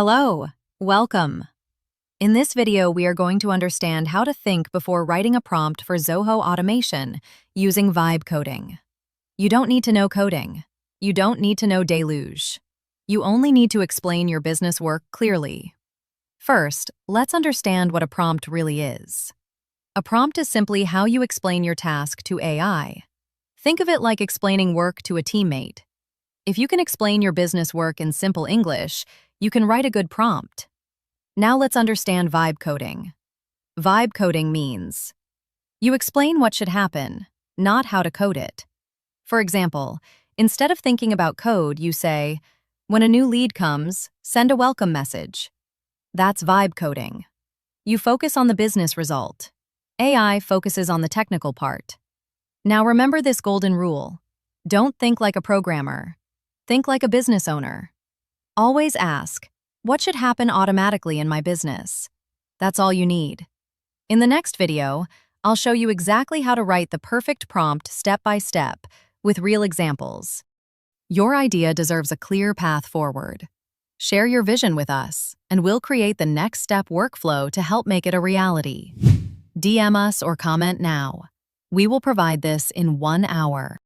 Hello, welcome. In this video, we are going to understand how to think before writing a prompt for Zoho automation using vibe coding. You don't need to know coding. You don't need to know Deluge. You only need to explain your business work clearly. First, let's understand what a prompt really is. A prompt is simply how you explain your task to AI. Think of it like explaining work to a teammate. If you can explain your business work in simple English, you can write a good prompt. Now let's understand vibe coding. Vibe coding means you explain what should happen, not how to code it. For example, instead of thinking about code, you say, when a new lead comes, send a welcome message. That's vibe coding. You focus on the business result. AI focuses on the technical part. Now remember this golden rule. Don't think like a programmer. Think like a business owner. Always ask, what should happen automatically in my business? That's all you need. In the next video, I'll show you exactly how to write the perfect prompt step by step with real examples. Your idea deserves a clear path forward. Share your vision with us, and we'll create the next step workflow to help make it a reality. DM us or comment now. We will provide this in 1 hour.